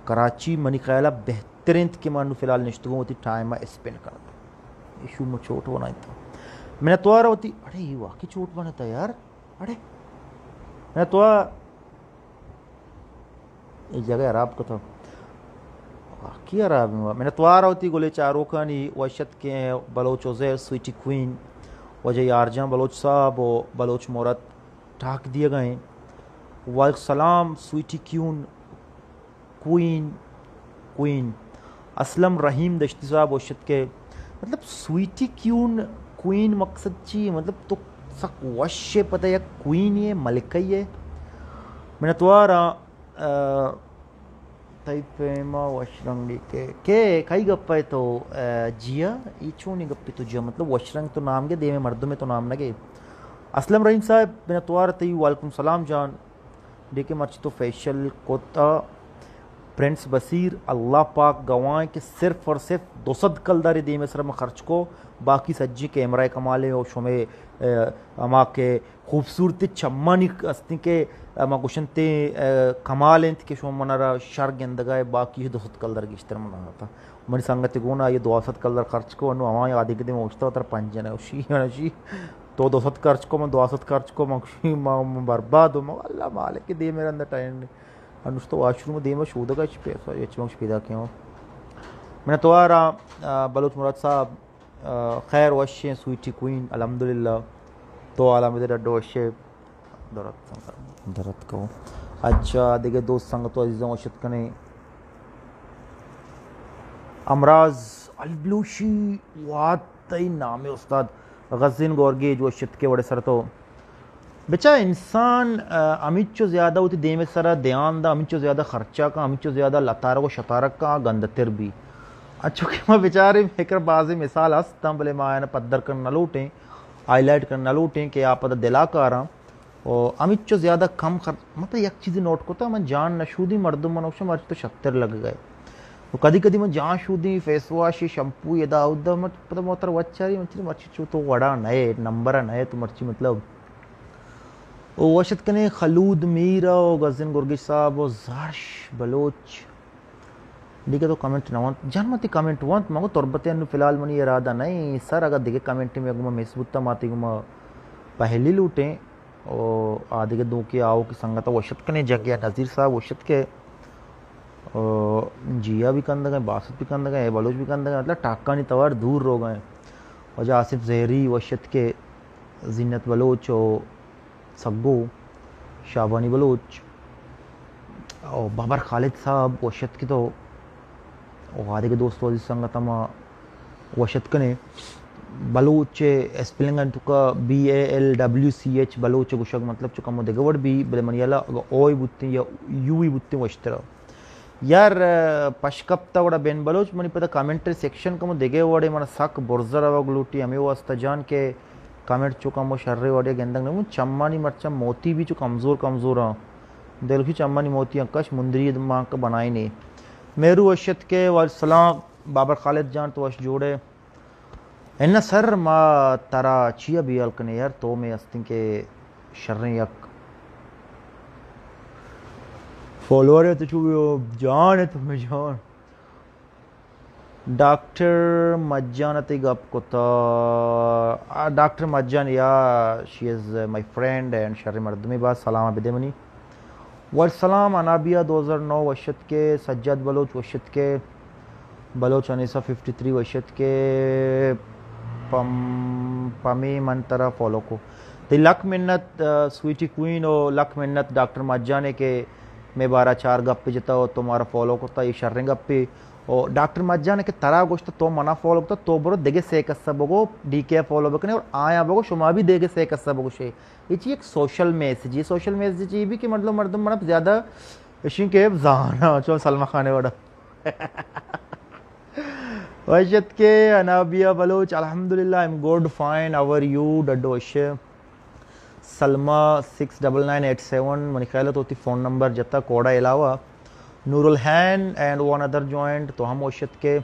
Karachi money ख्याल बेहतरीन के मानू फिलहाल निश्तगों होती टाइम स्पेंड करता इशू में चोट बनाई था मैंने तो आ रहा होती अरे ये वाकई चोट बना था यार अरे मैं तो एक जगह अराब का था वाकई अराब में मैंने तो आ रहा होती गोले चारों खानी वशत के बलोच उज़ैर स्वीटी क्वीन वजह आरजा बलोच साहब और बलोच मोरत ठाक दिए गए वालेकुम स्वीटी क्यून क्वीन क्वीन असलम रहीम दश्ती साहब वशत के मतलब स्वीटी क्यून क्वीन मकसद ची मतलब तो सक वश पता या क्वीन ये मलिका ये मैंने तो आ रहा तैपेमा वशरंगी के कई गप्पा है तो जिया ये नहीं गप्पी तो जिया मतलब वशरंग तो नाम के दे में मर्दों में तो नाम लगे असलम रहीम साहब मैंने तो आ रहा तई वालेकुम सलाम जान देखे मर्ची तो फैशल कोता प्रिंस बसीर अल्लाह पाक गवाएं कि सिर्फ और सिर्फ 200 कलदारी दे में सर में खर्च को बाकी सज्जी कैमरा कमाले और शुमे अमा के खूबसूरती चम्मानी अस्ती के अमा कुशनते कमाल के शो मनारा शर गेंदगा बाकी 200 कलदार की इश्तर मना था मनी संगति गुना ये 200 कलदार खर्च को अनु अमा आदि के दिन उठता उतर पंजन उसी तो 200 खर्च को मैं 200 खर्च को मक्षी बर्बाद हो अल्लाह मालिक के दे मेरे अंदर टाइम अनुष्तो वाशरूम दे में शोधगा पैदा क्यों मैंने तो आ रहा बलोच मुराद साहब खैर वशे स्वीटी क्वीन अल्हम्दुलिल्लाह तो आलम डो वशे दरत को अच्छा देखे दोस्त संग तो अजीज़ों वशत कने अमराज अलबलूशी वातई नाम उस्ताद गज़िन गोरगेज वशत के बड़े सर तो बेचा इंसान अमिचो ज़्यादा होती दे में सरा ध्यान दा अमिचो ज़्यादा खर्चा का अमिचो ज़्यादा लतार व शतारक का गंदतिर भी अच्छा कि मैं बेचारे फिक्र बाजी मिसाल हस्ता भले मायन पद्दर कर न लूटें हाईलाइट कर न लूटें कि आप दिला कर रहा और अमिचो ज़्यादा कम खर्च मतलब एक चीज़ नोट को था मैं जान नशूदी मर्दम मनोक्ष मर्च तो 76 लग गए तो कदी कदी मैं जान शूदी फेस वॉश शैम्पू ये दाऊद मत पता मोतर वच्चारी मर्ची चो तो वड़ा नए नंबर नए तो मर्ची मतलब वशत कने खलूद मीर और गज़िन गुरगिश साहब और जार्श बलोच दिखे तो कमेंट ना वंत जनमती कमेंट वंत मगो तोरबते अनु फिलहाल मनी इरादा नहीं सर अगर दिखे कमेंट में गुमा मेसबुत्ता माती गुमा पहली लूटें और आदि के दो के आओ की संगत वशत कने जगह नज़ीर साहब वशत के जिया भी कंद गए बासत भी कंद गए बलोच भी कंद गए मतलब टाका नहीं तवार दूर रो गए वजह आसिफ जहरी वशत के जिन्नत बलोच और सग्गो शाबानी बलोच और बाबर खालिद साहब वशत की तो आदि के दोस्तों संगत वशत कने बलोच स्पेलिंग तुका BALWCH बलोच गुशक मतलब चुका मो देगवड़ भी बले मनियाला ओय बुत्ती या यूई बुत्ती वशतरा यार पशकप्ता वड़ा बेन बलोच मनी पता कमेंट्री सेक्शन का मो देगे वड़े मन सक बोर्जरा वगलूटी हमें वास्ता जान के कमेंट चुका मो शर्रे वड़े गेंदंग ने चम्मानी मरचा मोती भी चु कमज़ोर कमज़ोर दिल की चम्मानी मोती अंकश मुंदरी माँ का बनाई नहीं मेरू वशत के वालसलाम बाबर खालिद जान तो वश जोड़े इन्ना सर मा तारा चिया भी अलकने यार तो मैं अस्तिं के शर्रे यक फॉलोअर है तो चुवियो जान है तो मैं जान डॉक्टर मज्जान ते गप कोता डॉक्टर मज्जान या she is my friend and शर्रे मर्दमी बात सलाम बिदेमनी वसलाम अनाबिया 2009 वशत के सज्जाद बलोच वशत के बलोच अनीसा 53 वशत के पमी मंतरा फॉलो को तो लक मिन्नत स्वीटी क्वीन और लक मिन्नत डॉक्टर मज्जाने के मैं 12-4 गप्पे जता हो तुम्हारा फॉलो करता ये शर्रे गप्पे और डॉक्टर मज्जाने के तरह गोश्त तो मना फॉलो करता तो बरो देगे से कस्सा बगो डीके फॉलो बकने और आया बगो शुमा भी देगे से कस्सा बगो शे ये चीज एक सोशल मैसेज ये सोशल मैसेज ये भी कि मतलब मर्दम मतलब ज्यादा इशिं के जाना चो सलमा खाने वाला वशत के अनाबिया बलोच अल्हम्दुलिल्लाह I am good fine our you डडोश सलमा 69987 मनी ख्याल होती फ़ोन नंबर जता कोड़ा अलावा नूरुल हैन एंड वन अदर जॉइंट तो हम वशत के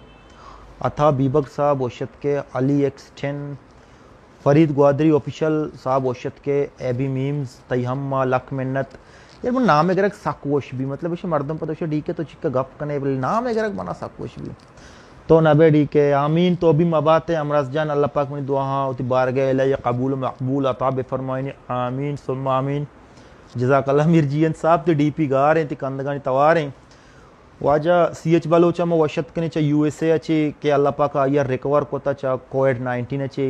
अथा बीबक साहब वशत के अली X10 फरीद ग्वादरी ऑफिशियल साहब वशत के एबी मीम्स तयहम्मा लक मिन्नत यार वो नाम अगर साकुश भी मतलब इसे मर्दम पर तो डी के तो चिक्का गप कने बोले नाम अगर बना साकुश भी तो नबे डी के आमीन तो भी मबात अमरस जान अल्लाह पाक मनी दुआ उती बार गए या कबूल मकबूल अता बेफरमाइनी आमीन सुम्मा आमीन जज़ाकल्लाह मिर्जियन साहब ते डीपी गा रहे ती कंदगानी तवारे वाजा सीएच बलोचा में वशत कने चा यूएसए अच्छे के अल्लाह पाक या रिकवर कोता चा कोविड-19 अच्छे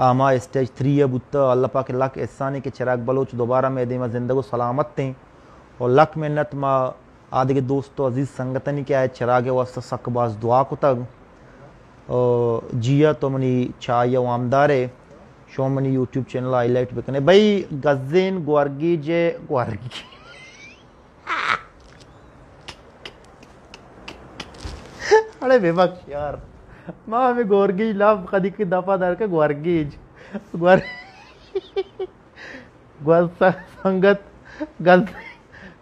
आमा स्टेज 3 है बुत्ता अल्लाह पाक लाख एहसानी के चिराग बलोच दोबारा में दे जिंदगी सलामत थे और लक मिन्नत मा आदि के दोस्तों अजीज संगतनी के आए चिराग वास्ता सकबाज दुआ को तक जिया तो मनी चाय वामदारे शो मनी यूट्यूब चैनल हाईलाइट बेकने भाई गज़ीन ग्वारगी जे ग्वारगी अरे बेबक यार माँ में गोरगीज लाभ कदी की दफा दर के ग्वारगीज ग्वार ग्वार संगत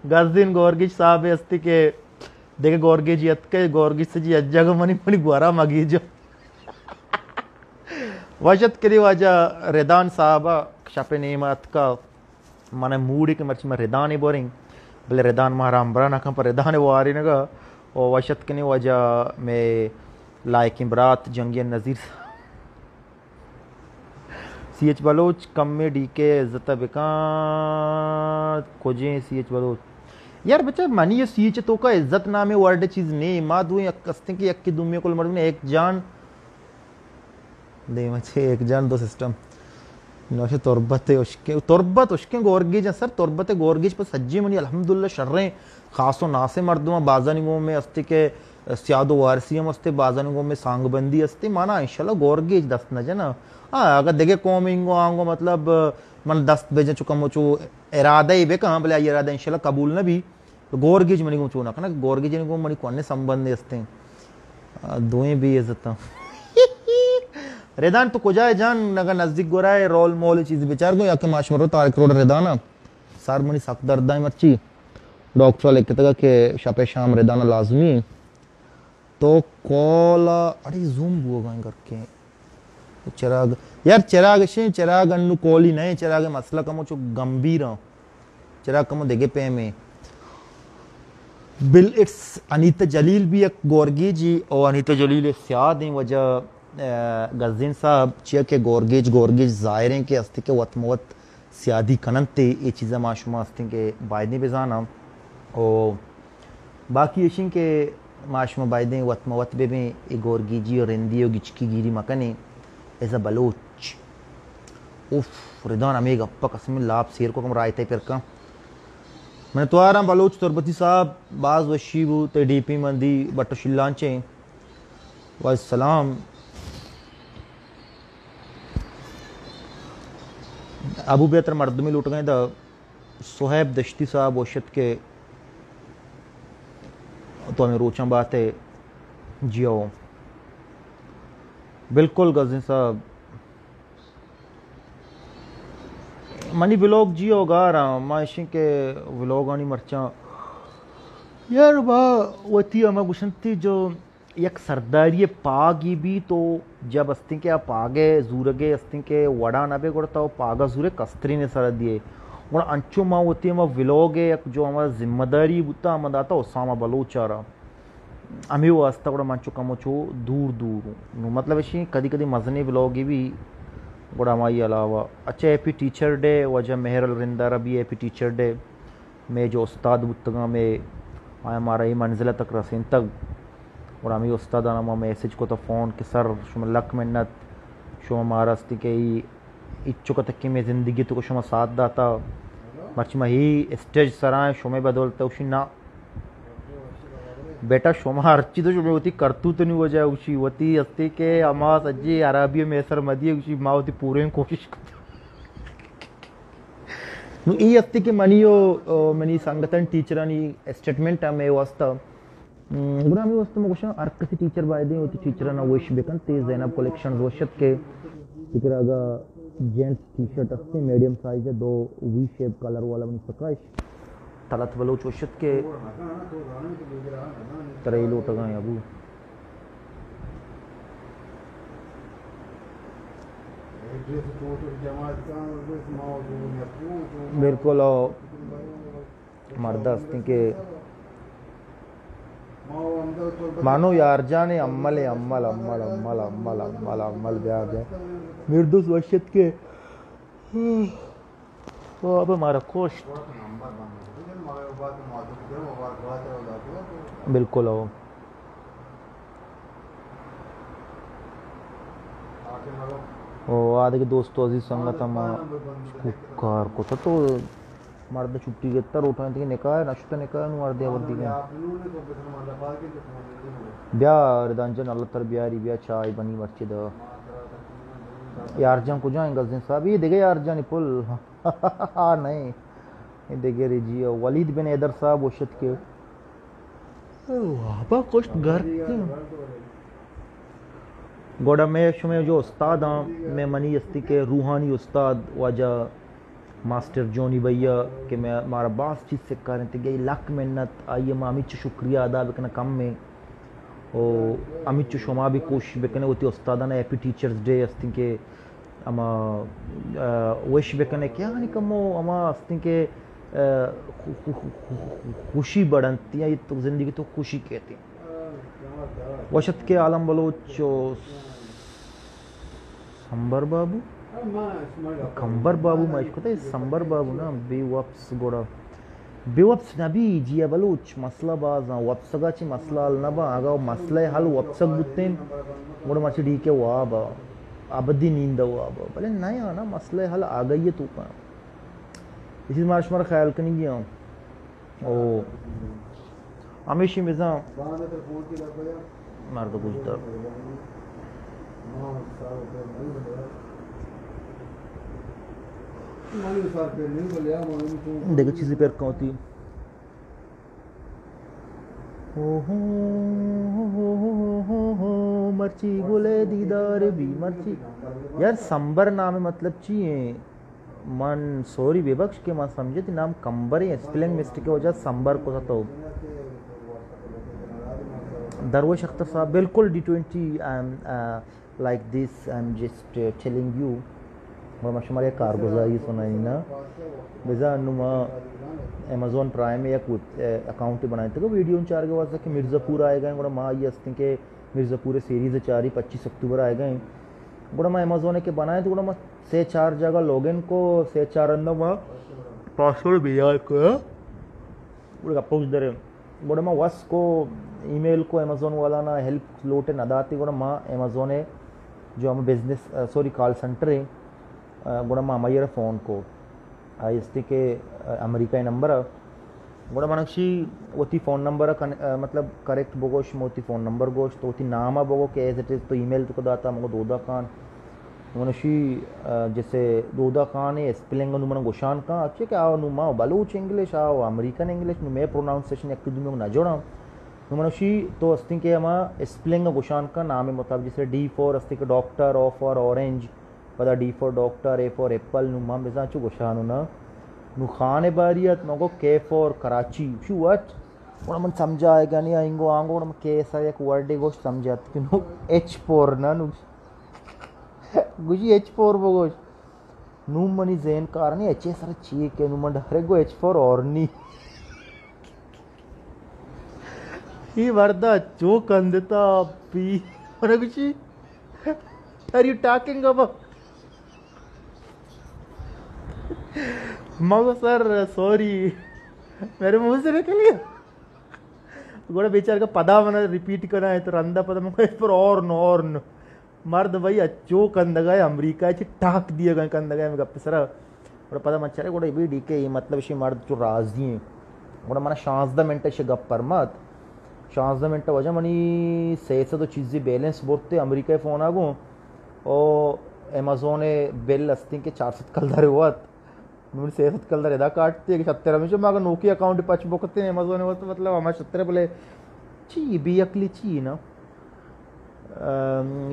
गज़ीन गोरगीज साहब अस्ति के देखे गोरगीज यत के गोरगीज से जी अज्जग मनी मनी ग्वारा मगीज वशत के लिए वाजा रेदान साहब शपे नेमत का माने मूडी के मर्च में रेदान ही बोरिंग बोले रेदान महारा अम्बरा ना पर रेदान वो आ रही नगा और वशत के लिए वाजा में लाइक इमरात जंगियन नज़ीर सीएच बलोच कम में डी के इज्जत बेका खोजे सीएच बलोच यार बच्चा मानी ये सीएच तो का इज्जत नामे वर्ड चीज नहीं माँ दुई कस्ते की एक की दुमिया को मर्द ने एक जान दे मचे एक जान दो सिस्टम नौशे तुरबत उसके गोरगीज सर तुरबत गोरगीज पर सज्जी मनी अल्हम्दुलिल्लाह शर्रें खासो नासे मर्दुमा बाजानिगो में अस्ति के स्यादो वारसियम अस्ते बाजानिगो में सांगबंदी अस्ते माना इंशाल्लाह गोरगीज दस्त न जना हाँ अगर देखे कौमिंगो आंगो मतलब मन दस्त बेजे चुका मुचो इरादा ही बेका हाँ बोले इरादा इंशाल्लाह कबूल न भी तो गोरगीज मनी को चुना ना गोरगीज को मनी कोने संबंध अस्ते दोए भी इज्जत रेदान तो कोजाए जान नगर नजदीक गोराए रोल मोल चीज बेचार को याके माशवरो तारक रोड रेदाना सार मनी सख्त दर्दाई मर्ची डॉक्टर लिखते तक के शपे शाम रेदाना लाजमी तो कॉल अरे जूम बुआ करके तो चिराग यार चिराग अन्नू कॉल ही नहीं चिराग मसला कमो जो गंभीर हो चिराग कमो देगे पे में बिल इट्स अनीता जलील भी एक गोरगी जी और अनीता जलील सियाद हैं वजह गज़ीन साहब चिया के गोरगेज ज़ाहिरें के अस्ति के वतमवत सियादी कनंते ये चीज़ें माशुमा अस्ति के बायदे बेजाना और बाकी इशिं के माशुमा बायदे वतमवत बे में ये गोरगीजी और हिंदी और गिचकी गिरी मकने ऐसा बलोच उफ रिदान अमेग अप्पा कसम लाभ शेर को कम रायते फिर का मैंने तो आ रहा बलोच तुरबती साहब बाज वशीबू ते डीपी मंदी बट्टो शिल्लांचे वासलाम अबू बेहतर मर्दमी लुट गए द सुहैब दश्ती साहब वशत के तो हमें रोचा बात है जियो बिल्कुल गज़ीन साहब मनी व्लॉग जियो गा रहा माशी के व्लॉग आनी मर्चा यार वाह वती अमा गुशंती जो एक सरदारी पागी भी तो जब अस्ति के आप आगे जूरगे अस्ति के वड़ा नबे गुड़ता पागा जूरे कस्तरी ने सर दिए और अंचो माँ होती है विलोगे एक जो हमारा जिम्मेदारी बुता हम दाता उसामा बलोचारा अमी वो अस्ता गुड़ा मंचो कमोचो दूर दूर मतलब ऐसी कदी कदी मजने विलोगे भी गुड़ा हमारी अलावा अच्छा एपी टीचर डे वजह मेहर रिंदारा भी एपी टीचर डे में जो उस्ताद बुतगा में आया हमारा ही मंजिल तक रसीन तक और हमें उस्ताद नामा मैसेज को तो फ़ोन के सर शुम लक मिन्नत शुम महारास्ती के ही इच्छु को तक की मैं ज़िंदगी तो को शुम साथ दाता मर्चमा ही स्टेज सराय शुमे बदौलते उसी ना बेटा शुमा हरची तो शुमे होती करतू तो नहीं हो जाए उसी होती अस्ती के अमा सज्जी अरबिया में सर मदिए उसी माँ होती पूरे कोशिश करती ये अस्ती के मनियो मनी संगठन टीचरानी स्टेटमेंट में वास्ता गुना में वस्तु में कुछ अर्कसी टीचर बायदे होती टीचर ना विश बेकन ते ज़ैनब कलेक्शन रोशत के इकरागा जेंट्स टी शर्ट अस्ते मीडियम साइज है दो वी शेप कलर वाला बनी सकाश तलत वालो चोशत के तरह लोट गए अबू बिल्कुल मर्दा हस्ती के मानो यार जाने अम्मल अम्मल अम्मल अम्मल अम्मल अम्मल अम्मल ब्याह ब्याह निर्दोष वशत के तो अब हमारा कोस्ट बिल्कुल हो ओ आदि के दोस्तों अजीज संगत हम कार को तो मर्द छुट्टी के तर उठाने के निकाय नष्ट निकाय मार दिया बद्दी के ब्याह रिदांजन अल्लाह तर ब्यारी ब्याह चाय बनी मस्जिद यार जान को जाएंगे गजन साहब ये देखे यार जानी पुल हाँ नहीं ये देखे रिजी वलीद बिन हैदर साहब वशत के वाह कुछ घर गोड़ा में जो उस्ताद हैं मैं मनी अस्ती के रूहानी उस्ताद वाजा मास्टर जोनी भैया के मैं हमारा बास चीज़ से कर रहे थे लाख मेहनत आइए मैं अमित शुक्रिया अदा बेकना कम में ओ अमित शुमा भी कोशिश बेकने होती उस्तादा ने हैप्पी टीचर्स डे अस्ती के अमा विश बेकने क्या नहीं कमो अमा अस्ती के खुशी बढ़ती है ये तो ज़िंदगी तो खुशी कहती है वशत के आलम बलोच संबर बाबू कंबर बाबू मशको थे संबर बाबू ना बेवप्स गोड़ा बेवप्स नबी जिया बलोच मसला बाज वप्सगा ची मसला हल नबा आगा मसला हल वप्सग बुत्तेन गोड़ा मची डी के वाब अबदी नींद वाब भले नया ना मसला हल आ गई है तू का इसी मार्श मार ख्याल करनी गया ओ हमेशा मिजा मार दो गुजर देखो चीज़ें पर कौन थी हो मर्ची गुले दीदार भी मर्ची यार संबर नाम है मतलब चाहिए मन सॉरी बेबख्श के मां समझे थी नाम कंबर है स्पेलिंग मिस्टेक की वजह संबर को था तो दरवेश अख्तर साहब बिल्कुल D20 I am like this I am just telling you और मशमारे कारगुजारी सुनाई ना बेजा नुमा अमेज़न प्राइम में एक अकाउंट बनाए थे वीडियो चार के वास्ते कि मिर्ज़ापुर आए गए गुड़ा माँ ये अस्ती के मिर्ज़ापुर सीरीज़ 4-25 अक्टूबर आए गए गुड़ा मैं अमेज़न के बनाए तो गुड़ा मैं से 4 जगह लॉगिन को से 4 अंदर वहाँ पासवर्ड भी यार को गुड़ा पोस्ट दे गुड़ा मैं वस को ईमेल को अमेज़न वाला ना हेल्प लोटे न दाती गुड़ा माँ अमेज़न है जो हम बिजनेस सॉरी कॉल सेंटर है गुड़ा माँ मयर फ़ोन को आइस्ती के अमेरिका नंबर गुड़ा मनक्षी वोती फ़ोन नंबर मतलब करेक्ट बोगोश मोती फ़ोन नंबर गोश तो वोती नामा बोगो के एज इट इज़ तो ईमेल तो दाता मगो दोदा खान मनक्षी जैसे दोदा खान है स्पेलिंग नु गोशान का अच्छे क्या आओ नुमा बलूच इंग्लिश आओ अमेरिकन इंग्लिश नु मैं प्रोनाउंसिएशन एक दुनिया ना जोड़ा मनक्षी तो अस्ती के हमा स्पेलिंग गोशान का नाम है मतलब जैसे D फॉर अस्ती के डॉक्टर O फॉर ऑरेंज पता D for doctor A for Apple नुमा बेजा चु गोशानु ना नु खान बारियत मगो K for Karachi shoe what और मन समझा आएगा नहीं आएंगो आंगो और के ऐसा एक वर्ड गोश समझात कि नु H फॉर ना नु गुजी H फॉर बगोश नु मनी ज़ेन कारणी H सर ची के नु मन हरे गो H फॉर ऑर्नी ही वर्दा जो कंदता पी और गुजी आर यू टॉकिंग अबाउट मगो सर सॉरी मेरे मुंह से निकल गया गोड़ा बेचार का पदा मना रिपीट करना है तो रंदा पदा मको इस पर और न मर्द भाई अच्छो कंदगा है अमेरिका ची टाक दिया गए कंदगा है गप्पे सरा गोड़ा पदा मच्छा रे गोड़ा ये भी डीके ये मतलब इसी मर्द जो राजी हैं गोड़ा मना 15 मिनट से गप पर मत 15 मिनट वजह मनी सही से तो चीज़ें बैलेंस बोलते अमेरिका फ़ोन आगो और अमेज़ोन बिल अस्ती के 400 कलदारे हुआ नून से कलदार एदा काटते कि 70 में जो मगर नोकी अकाउंट पच बोकते हैं अमेज़ोन में तो मतलब हमारे 70 बोले ची बी अकली ची ना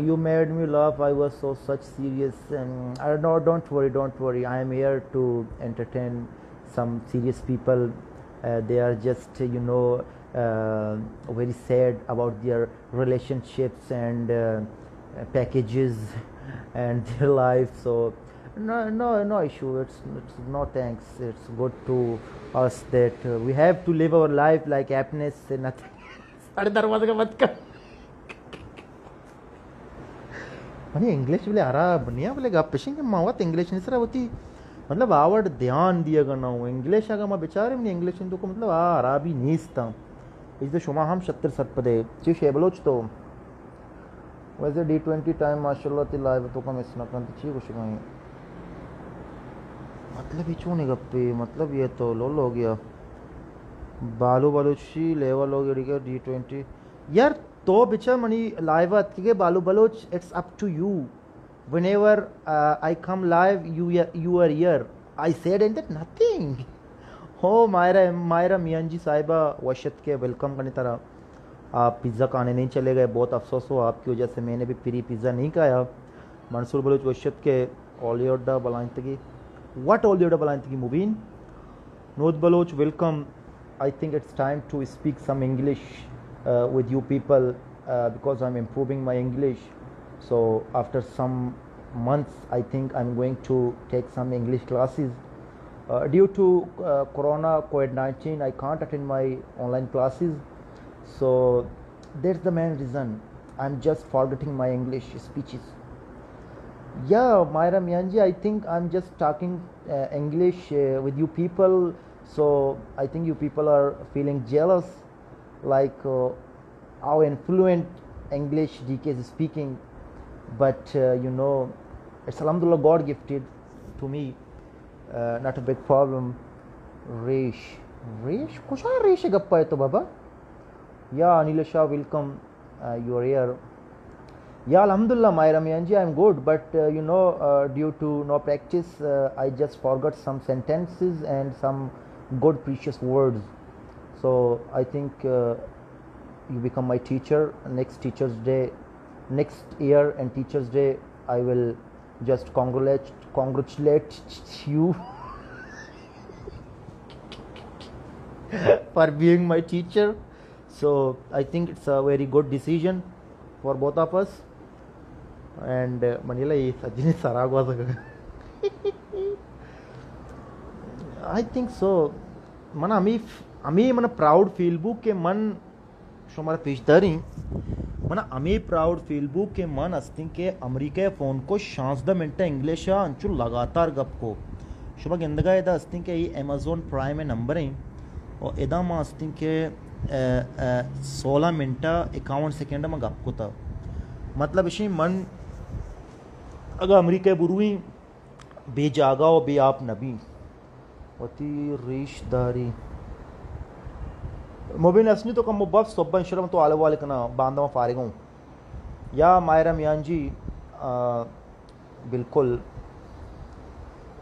you made me laugh I was so such serious and I don't worry I am here to entertain some serious people they are just very sad about their relationships and packages and their life so No issue. It's no thanks. It's good to us that we have to live our life like happiness and nothing. साढ़े दरवाजे का मत कर money English बोले आरा बनिया बोले गप पेशिंग मावत English नहीं सर होती मतलब आवड़ ध्यान दिया करना हूँ इंग्लिश अगर मैं बेचारे में इंग्लिश तो को मतलब आरा भी नीस्ता इस दे शुमा हम 70 सरपदे ची शेबलोच तो वैसे D20 टाइम माशाल्लाह ती लाइव तो कम इसना कंत ची कुछ कहीं मतलब इचू नहीं गप्पे मतलब ये तो लोल हो गया बालू बलोची लेवल हो गया D20 यार तो बिचा मनी लाइव आती के बालू Baloch it's up to you whenever I come live you are here I said and that nothing हो मायरा मियां जी साहिबा वशत के वेलकम करने तरह आप पिज़्ज़ा खाने नहीं चले गए बहुत अफसोस हो आपकी वजह से मैंने भी फ्री पिज़्ज़ा नहीं खाया मंसूर बलोच वशत के ओलियोडा बलांतगी what ओलियोडा बलांतगी मुबीन नोद Baloch welcome I think it's time to speak some English with you people because I'm improving my English so after some months I think I'm going to take some English classes due to corona COVID-19 I can't attend my online classes so that's the main reason I'm just forgetting my English speeches yeah Myra Mianji I think I'm just talking English with you people so I think you people are feeling jealous like how influent English DK is speaking but you know it's alhamdulillah God gifted to me not a big problem Resh kusha Resh gappa hai to baba yeah Anil Shah welcome you are here yeah alhamdulillah Myra Mianji I'm good but you know due to no practice I just forgot some sentences and some good precious words so I think you become my teacher next teachers day next year and teachers day I will just congratulate you for being my teacher so I think it's a very good decision for both of us and Manila is Ajini Saragwa I think so मन आम्ही मन proud feel book के मन शुमारा पेशदारी मन आम्ही proud feel book के मन अस्तिंग के अमेरिका फोन को 60 मिनट इंग्लिश अंचु लगातार गप को शुभ गिंदगा इदा अस्तिंग के ये अमेज़न प्राइम नंबर है और इदा मां अस्तिंग के 16 मिनट 51 सेकंड में गप को था मतलब इसी मन अगर अमेरिका बुरुई बेजागा और बे आप नबी वती रिश्तेदारी मुबीन असनी तो कम मुबफ सोबन शर्म तो आले वाले कना बांधा में फारिग हूँ या मायरा मियां जी बिल्कुल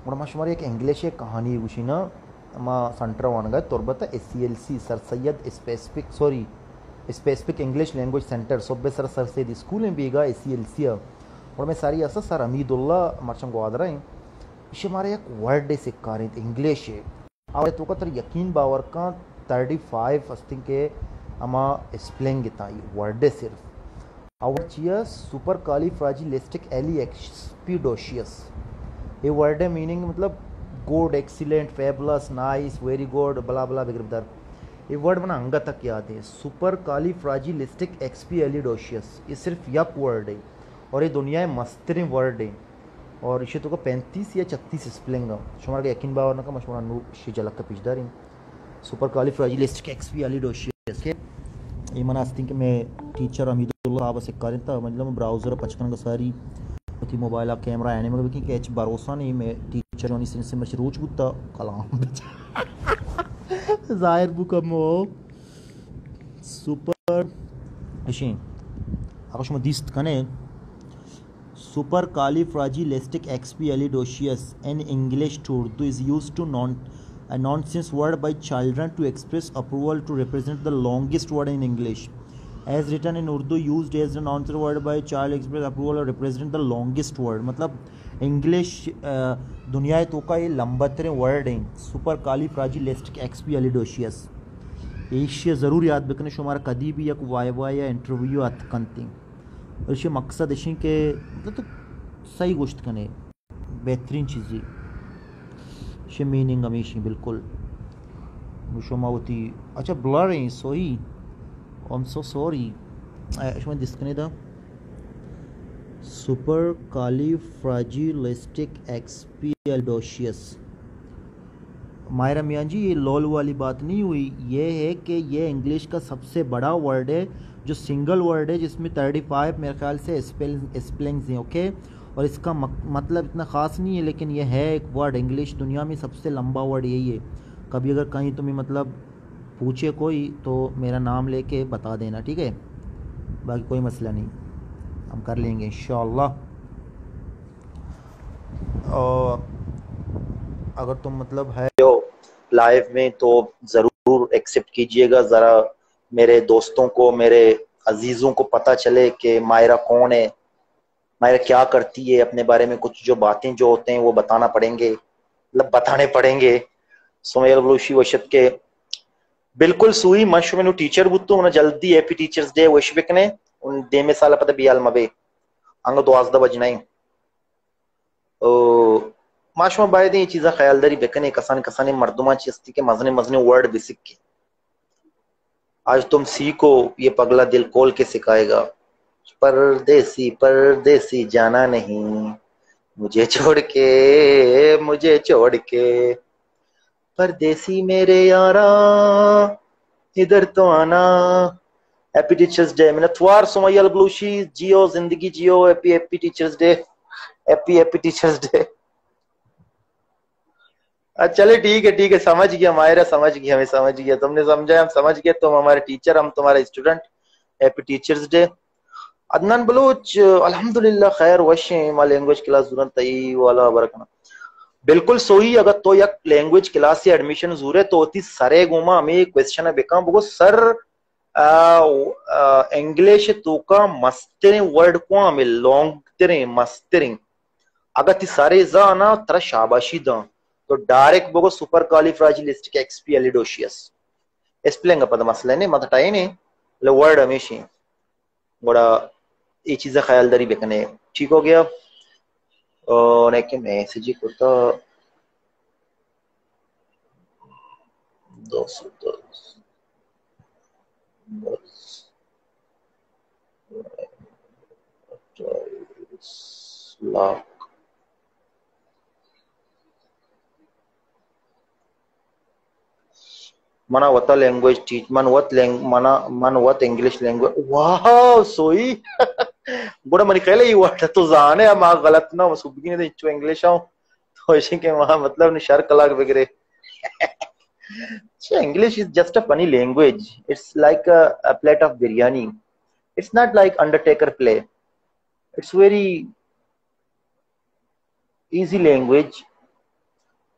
मुझे एक इंग्लिश एक कहानी गुशी ना माँ सेंटर वन गए तुरबत SCLC sir Syed specific English language centre सोबे सर सैयद स्कूल में भी गा SCLC और मैं सारी ऐसा सर अमीदुल्ला मरचम गोआदरा हैं इसे हमारे एक वर्ड से कारी इंग्लिश है और तो का यकीन बावर का 35 अस्तिंग के अमा एक्सप्लेन गिताई वर्ड सिर्फ और चिया सुपर कालीफ्राजिलिस्टिक एलिएक्सपीडोशियस ये वर्ड है मीनिंग मतलब good excellent fabulous nice very good बला बला बिगरदार ये वर्ड मना अंगा तक याद है सुपर कालीफ्राजिलिस्टिक एक्सपीएलिडोशियस ये सिर्फ यक वर्ड है और ये दुनिया में मस्तरीन वर्ड है और इसे तो का 35 या 36 स्पेलिंग शुमार के यकीन बावर ना का मशहूर नु शी जलक का पिछदारी सुपर कालीफ्राजिलिस्टिक एक्सपीएलिडोशियस के ये मना आस्तिंग के मैं टीचर अमीदुल्लाह साहब से करें था मतलब ब्राउज़र पचकन का सारी थी मोबाइल आ कैमरा आने में कि एच भरोसा नहीं मैं टीचर होनी से मैं रोज बुता कलाम जाहिर बुक मो सुपर मशीन आकाश में दिस्त कने Supercalifragilisticexpialidocious in English to Urdu is used to a nonsense word by children to express approval to represent the longest word in English. As written in Urdu, used as a nonsense word by child express approval or represent the longest word. मतलब English दुनिया तो का ये लंबतरे word है Supercalifragilisticexpialidocious. Asia ज़रूर याद बकने शुमारा कदी भी एक वाइवा या इंटरव्यू अतकंती और इसे मकसद इसी के मतलब तो सही गोश्त कने बेहतरीन चीज़ी शे मीनिंग हमेशा बिल्कुल मुशमावती अच्छा blurring सोई I'm so sorry ich meine disconnect supercalifragilisticexpialidocious Myra मियाँ जी ये लॉल वाली बात नहीं हुई, ये है कि ये इंग्लिश का सबसे बड़ा वर्ड है जो सिंगल वर्ड है जिसमें 35 मेरे ख्याल से स्पेलिंग्स हैं। ओके, और इसका मतलब इतना ख़ास नहीं है लेकिन ये है एक वर्ड, इंग्लिश दुनिया में सबसे लंबा वर्ड यही है। कभी अगर कहीं तुम्हें मतलब पूछे कोई तो मेरा नाम लेके बता देना, ठीक है? बाकी कोई मसला नहीं, हम कर लेंगे इंशाअल्लाह। और अगर तुम मतलब है लाइव में तो ज़रूर एक्सेप्ट कीजिएगा, ज़रा मेरे दोस्तों को, मेरे अजीज़ों को पता चले कि मायरा कौन है, मायरा क्या करती है, अपने बारे में कुछ जो बातें जो होते हैं वो बताना पड़ेंगे, मतलब बताने पड़ेंगे। सुमैया बलूची वशत के बिल्कुल सुई मश में टीचर बुत्तू उन्हें जल्दी हैप्पी टीचर्स डे वशविक ने उन दे में साल पता बियाल मबे अंग दुआज़दा बजनाई माशमा बायद ये चीज़ा ख्यालदारी बेकने कसान कसाने मर्दुमा चिस्ती के मजने मजने वर्ड भी सीख के आज तुम सीखो, ये पगला दिल खोल के सिखाएगा। परदेसी परदेसी जाना नहीं मुझे छोड़ के परदेसी मेरे यारा इधर तो आना। हैप्पी टीचर्स डे मैंने थवार सुमैया बलूची जियो जिंदगी जियो, happy happy teachers day, happy happy teachers day. चले ठीक है समझ गया मायरा, समझ गया, हमें समझ गया, तुमने समझा हम समझ गए, तुम हमारे टीचर हम तुम्हारे student. Happy teachers day. Adnan Baloch अल्हम्दुलिल्लाह खैर वशे मा लैंग्वेज क्लास जुरन तई वाला बरकना बिल्कुल सोई। अगर तो यक लैंग्वेज क्लास से एडमिशन जुरे तो होती सरे गुमा हमें क्वेश्चन है बेका बगो सर इंग्लिश तो का मस्तेरे वर्ड को हमें लॉन्ग तेरे मस्तेरे अगर ती सारे जा ना तरह शाबाशी दा तो डायरेक्ट बगो सुपर क्वालिफ्राजिलिस्टिक एक्सपिएलिडोशियस स्पेलिंग पता मसला नहीं मत टाइम नहीं ले वर्ड हमेशा बड़ा ये चीज़ ख्यालदारी बेकने ठीक हो गया। और एक मैसेज को तो 210 lakh mana what language teach man what English language wow सोई बड़ा मन ख्याल है ये वर्ड तो जाने हम गलत ना सुबह ने तो इंग्लिश आओ तो ऐसे के वहां मतलब निशार कलाक वगैरह so English is just a funny language, it's like a plate of biryani, it's not like Undertaker play, it's very easy language।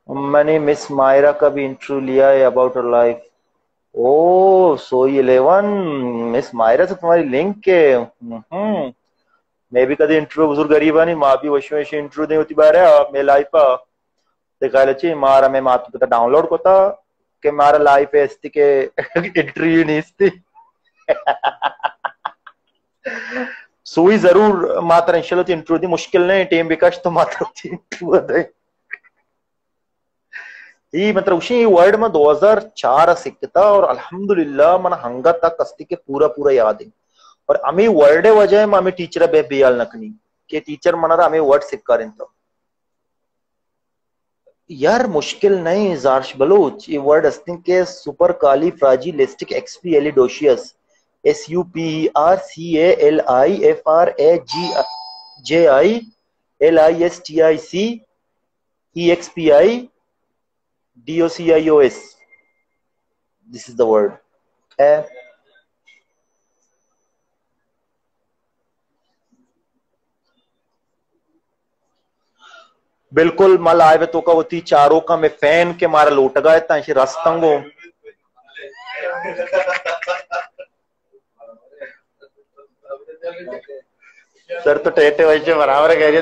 मैंने मिस मायरा का भी इंटरव्यू लिया है अबाउट हर लाइफ। ओ सोई 11 मिस मायरा से तुम्हारी लिंक है। मैं भी कभी इंटरव्यू बुजुर्ग गरीबा नहीं माँ भी वशी वशी इंटरव्यू नहीं होती बारे मैं लाइफ दिखाया अच्छी मारा मैं माँ तो डाउनलोड को था कि मारा लाइफ है इस के इंटरव्यू नहीं थी सोई जरूर मात्र इंशाल्लाह इंटरव्यू दी मुश्किल नहीं टीम विकास तो मात्र इंटरव्यू दे ये मतलब उसी वर्ड में 2004 सिक्ता और अल्हम्दुलिल्लाह मन हंगा तक कस्ती के पूरा पूरा याद है। और अमी वर्ड वजह में अमी टीचर बे बियाल नकनी के टीचर मनारा अमी वर्ड सिक्का रहे तो यार मुश्किल नहीं जार्श बलूच ये वर्ड अस्तिन के super क्वालिफ्राजिलिस्टिक एक्सपिएलिडोशियस SUPERCALIFRAGILISTIC DOCIOS, this is the word है। बिल्कुल मल आए तो का होती चारों का मैं फैन के मारा लौट गए ताकि रस्तंगो सर तो टेटे वैसे बराबर कह रही है